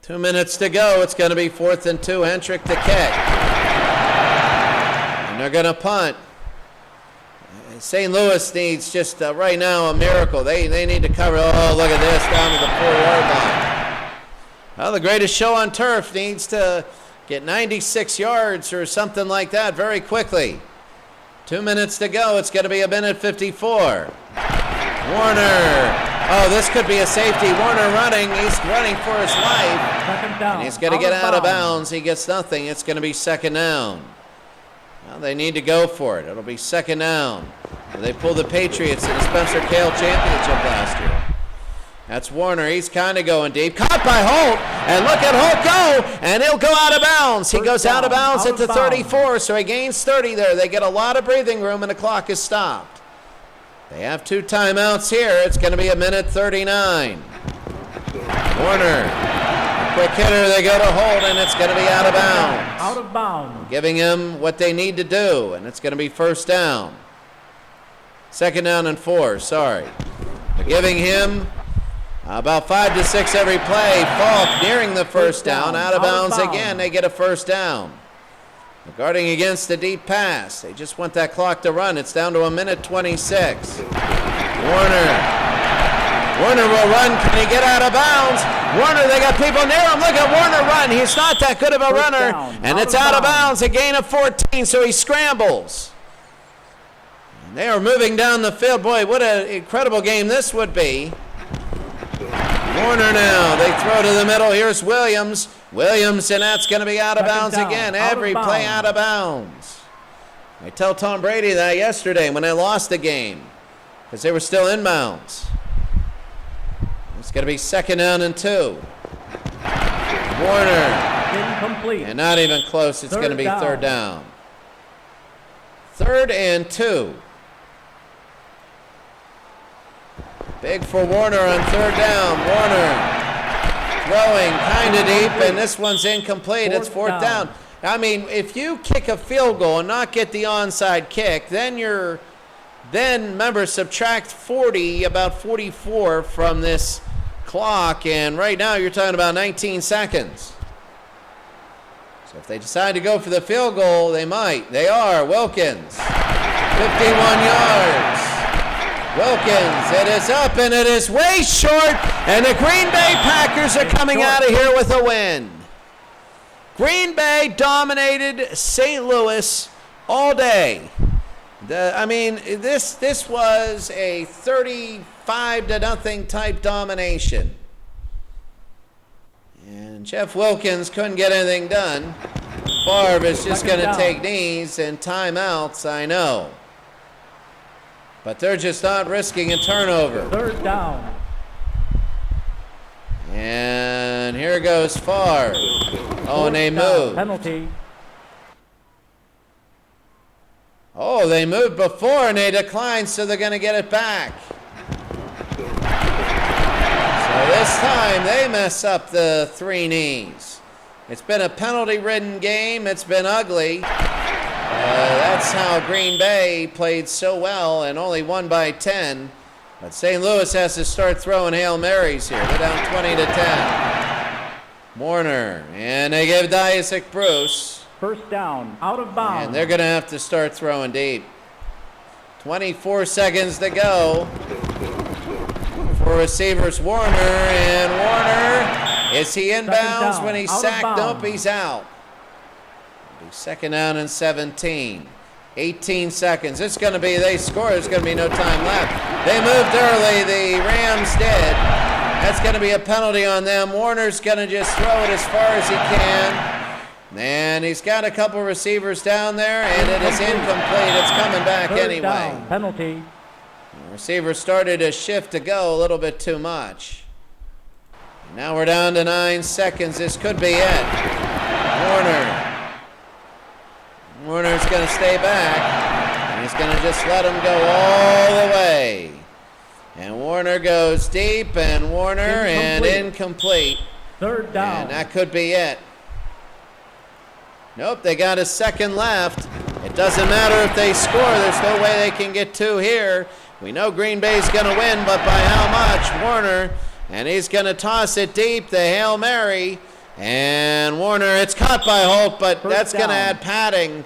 2 minutes to go. It's going to be 4th and 2. Hentrick to kick. And they're going to punt. St. Louis needs just right now a miracle. They need to cover. Oh, look at this, down to the 4-yard line. Well, the greatest show on turf needs to get 96 yards or something like that very quickly. 2 minutes to go. It's going to be 1:54. Warner. Oh, this could be a safety. Warner running. He's running for his life. Second down. And he's going to get out of bounds. He gets nothing. It's going to be 2nd down. Well, they need to go for it. It'll be 2nd down. They pulled the Patriots in the Spencer Kale Championship last year. That's Warner. He's kind of going deep. Caught by Holt. And look at Holt go. And he'll go out of bounds. He goes out of bounds at the 34, so he gains 30 there. They get a lot of breathing room, and the clock is stopped. They have 2 timeouts here. It's going to be 1:39. Warner, quick hitter. They go to Holt, and it's going to be out of bounds. Out of bounds. Giving him what they need to do, and it's going to be 1st down. 2nd down and 4. Sorry. They're giving him about 5 to 6 every play. Falk nearing the 1st down. Out of bounds again. They get a 1st down. Guarding against the deep pass. They just want that clock to run. It's down to 1:26. Warner will run. Can he get out of bounds? Warner, they got people near him. Look at Warner run. He's not that good of a runner. And it's out of bounds. A gain of 14, so he scrambles. And they are moving down the field. Boy, what an incredible game this would be. Warner now. They throw to the middle. Here's Williams. Williams, and that's going to be out of bounds again. Every play out of bounds. I tell Tom Brady that yesterday when they lost the game because they were still inbounds. It's going to be 2nd down and 2. Warner. Incomplete. And not even close. It's going to be 3rd down. 3rd and 2. Big for Warner on 3rd down. Warner throwing kind of deep, and this one's incomplete. It's 4th down. I mean, if you kick a field goal and not get the onside kick, then remember, subtract 40, about 44 from this clock, and right now you're talking about 19 seconds. So if they decide to go for the field goal, they might. They are. Wilkins, 51 yards. Wilkins, it is up, and it is way short, and the Green Bay Packers are coming out of here with a win. Green Bay dominated St. Louis all day. This was a 35-0 type domination. And Jeff Wilkins couldn't get anything done. Favre is just going to take knees and timeouts, I know. But they're just not risking a turnover. 3rd down. And here goes Favre. Oh, and they move. Penalty. Oh, they moved before and they declined, so they're going to get it back. So this time they mess up the 3 knees. It's been a penalty-ridden game. It's been ugly. That's how Green Bay played so well and only won by 10. But St. Louis has to start throwing Hail Marys here. They're down 20-10. Warner, and they give Diasic Bruce. First down, out of bounds. And they're going to have to start throwing deep. 24 seconds to go. For receivers, Warner, and Warner, is he inbounds when he's sacked? Nope, he's out. It'll be second down and 17. 18 seconds. It's going to be, they score, there's going to be no time left. They moved early, the Rams did. That's going to be a penalty on them. Warner's going to just throw it as far as he can. And he's got a couple receivers down there, and it is incomplete. It's coming back anyway. Down, penalty. The receiver started to shift to go a little bit too much. And now we're down to 9 seconds. This could be it. Warner's going to stay back, and he's going to just let him go all the way. And Warner goes deep, and Warner incomplete. Third down. And that could be it. Nope, they got a second left. It doesn't matter if they score. There's no way they can get 2 here. We know Green Bay's going to win, but by how much? Warner, and he's going to toss it deep, the Hail Mary. And Warner, it's caught by Holt, but that's going to add padding.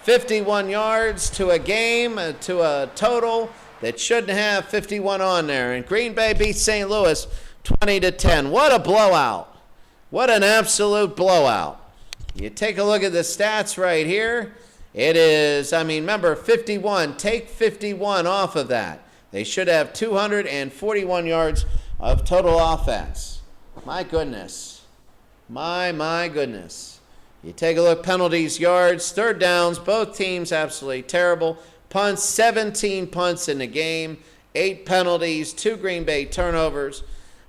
51 yards to a game, to a total that shouldn't have 51 on there. And Green Bay beats St. Louis 20-10. What a blowout. What an absolute blowout. You take a look at the stats right here. It is, remember, 51. Take 51 off of that. They should have 241 yards of total offense. My goodness. My goodness. You take a look, penalties, yards, third downs, both teams absolutely terrible. Punts, 17 punts in the game, 8 penalties, 2 Green Bay turnovers.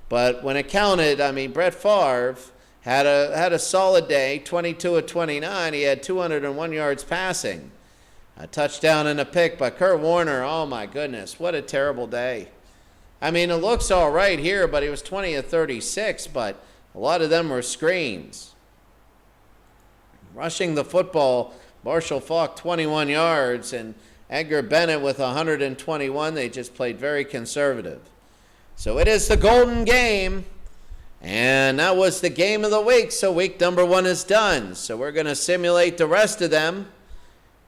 But when it counted, Brett Favre had a solid day, 22 of 29. He had 201 yards passing. A touchdown and a pick by Kurt Warner. Oh, my goodness, what a terrible day. It looks all right here, but he was 20 of 36, but a lot of them were screens. Rushing the football, Marshall Faulk 21 yards and Edgar Bennett with 121. They just played very conservative. So it is the golden game, and that was the game of the week. So week number 1 is done. So we're going to simulate the rest of them,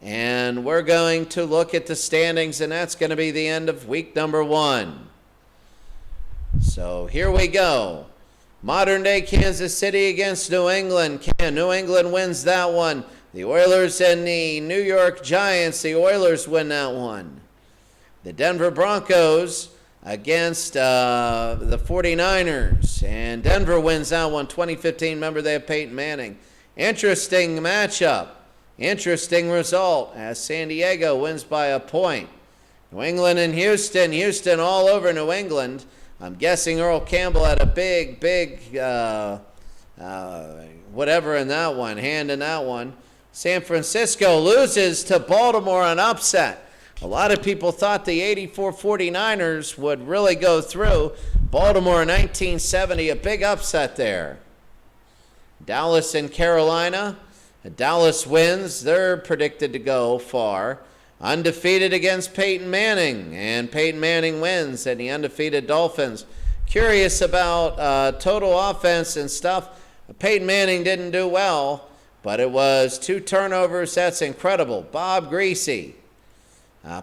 and we're going to look at the standings, and that's going to be the end of week number 1. So here we go. Modern day Kansas City against New England. New England wins that one. The Oilers and the New York Giants. The Oilers win that one. The Denver Broncos against the 49ers. And Denver wins that one. 2015, remember they have Peyton Manning. Interesting matchup. Interesting result as San Diego wins by a point. New England and Houston. Houston all over New England. I'm guessing Earl Campbell had a big whatever in that one, hand in that one. San Francisco loses to Baltimore on upset. A lot of people thought the 84 49ers would really go through. Baltimore in 1970, a big upset there. Dallas and Carolina. Dallas wins. They're predicted to go far. Undefeated against Peyton Manning, and Peyton Manning wins, and the undefeated Dolphins. Curious about total offense and stuff. Peyton Manning didn't do well, but it was 2 turnovers. That's incredible. Bob Greasy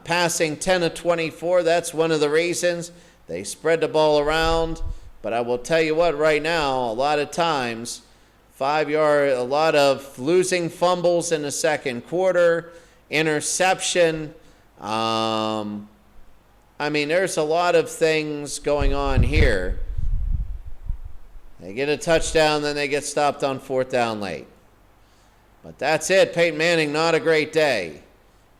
passing 10 of 24. That's one of the reasons. They spread the ball around, but I will tell you what, right now, a lot of times, 5-yard, a lot of losing fumbles in the second quarter. Interception. There's a lot of things going on here. They get a touchdown, then they get stopped on 4th down late. But that's it. Peyton Manning, not a great day.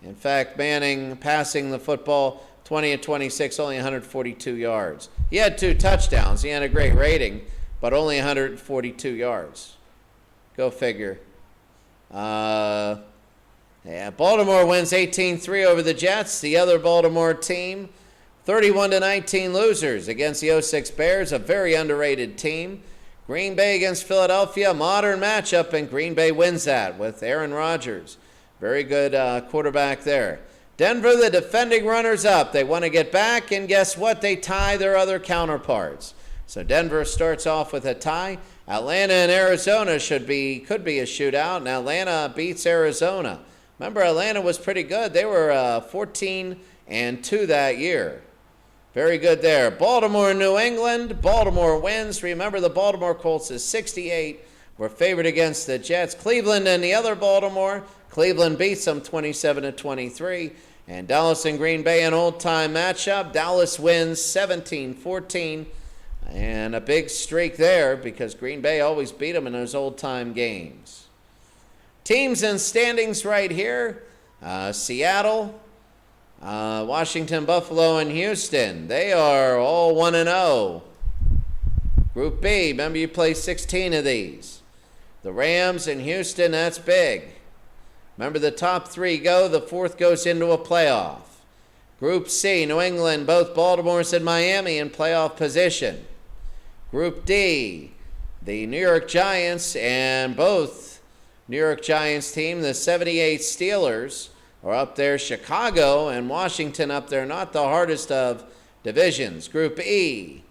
In fact, Manning passing the football 20 of 26, only 142 yards. He had 2 touchdowns. He had a great rating, but only 142 yards. Go figure. Yeah, Baltimore wins 18-3 over the Jets. The other Baltimore team, 31-19 losers against the 06 Bears, a very underrated team. Green Bay against Philadelphia, modern matchup, and Green Bay wins that with Aaron Rodgers. Very good quarterback there. Denver, the defending runners-up. They want to get back, and guess what? They tie their other counterparts. So Denver starts off with a tie. Atlanta and Arizona could be a shootout, and Atlanta beats Arizona. Remember, Atlanta was pretty good. They were 14-2 that year. Very good there. Baltimore and New England. Baltimore wins. Remember, the Baltimore Colts is 68. Were favored against the Jets. Cleveland and the other Baltimore. Cleveland beats them 27-23. And Dallas and Green Bay, an old-time matchup. Dallas wins 17-14. And a big streak there because Green Bay always beat them in those old-time games. Teams and standings right here. Seattle, Washington, Buffalo, and Houston. They are all 1-0. Group B, remember you play 16 of these. The Rams and Houston, that's big. Remember the top three go, the fourth goes into a playoff. Group C, New England, both Baltimore's and Miami in playoff position. Group D, the New York Giants and both New York Giants team, the 78 Steelers, are up there. Chicago and Washington up there, not the hardest of divisions. Group E,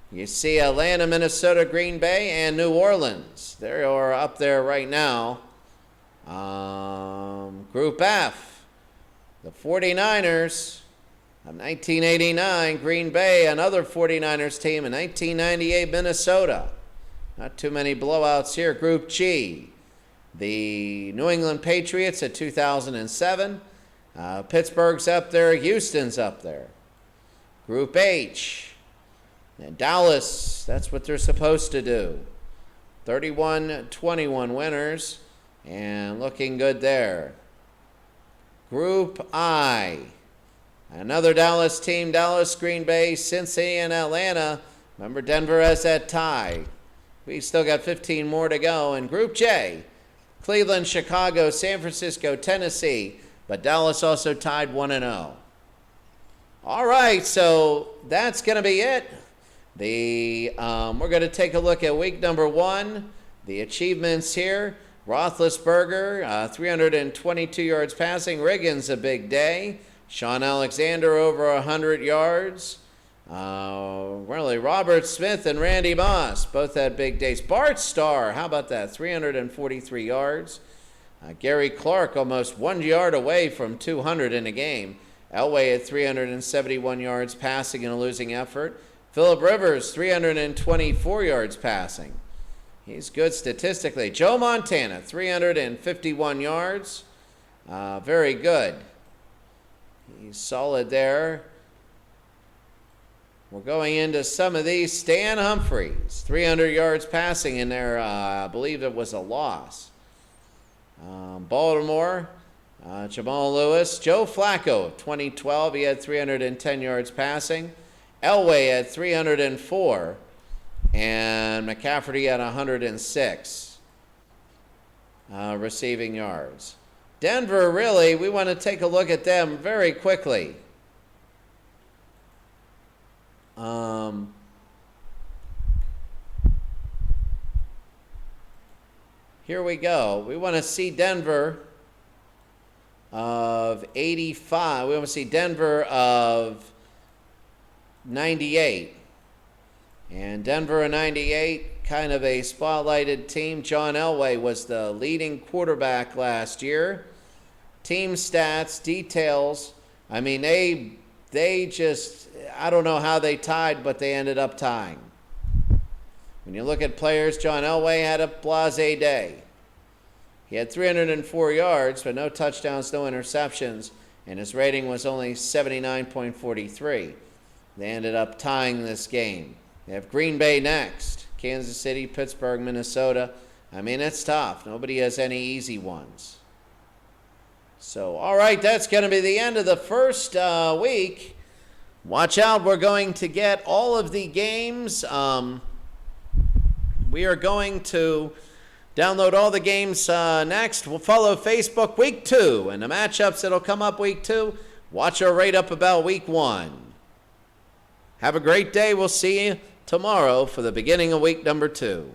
you see Atlanta, Minnesota, Green Bay, and New Orleans. They are up there right now. Group F, the 49ers of 1989, Green Bay, another 49ers team in 1998, Minnesota. Not too many blowouts here. Group G, the New England Patriots at 2007. Pittsburgh's up there. Houston's up there. Group H, and Dallas, that's what they're supposed to do. 31-21 winners, and looking good there. Group I, another Dallas team, Dallas, Green Bay, Cincy, and Atlanta. Remember, Denver has that tie. We still got 15 more to go. And Group J, Cleveland, Chicago, San Francisco, Tennessee, but Dallas also tied 1-0. All right, so that's going to be it. We're going to take a look at week number 1, the achievements here. Roethlisberger, 322 yards passing. Riggins, a big day. Sean Alexander, over 100 yards. Really, Robert Smith and Randy Moss both had big days. Bart Starr, how about that? 343 yards. Gary Clark, almost 1 yard away from 200 in a game. Elway at 371 yards passing in a losing effort. Phillip Rivers, 324 yards passing. He's good statistically. Joe Montana, 351 yards. Very good. He's solid there. We're going into some of these. Stan Humphries, 300 yards passing in there. I believe it was a loss. Baltimore, Jamal Lewis. Joe Flacco, 2012, he had 310 yards passing. Elway had 304. And McCaffrey had 106 receiving yards. Denver, really, we want to take a look at them very quickly. Here we go. We want to see Denver of 85. We want to see Denver of 98. And Denver in 98, kind of a spotlighted team. John Elway was the leading quarterback last year. Team stats, details. I mean, they just, I don't know how they tied, but they ended up tying. When you look at players, John Elway had a blasé day. He had 304 yards, but no touchdowns, no interceptions, and his rating was only 79.43. They ended up tying this game. They have Green Bay next, Kansas City, Pittsburgh, Minnesota. I mean, it's tough. Nobody has any easy ones. So, all right, that's going to be the end of the first week. Watch out. We're going to get all of the games We are going to download all the games next. We'll follow Facebook week 2 and the matchups that'll come up week 2. Watch our rate up about week 1. Have a great day. We'll see you tomorrow for the beginning of week number 2.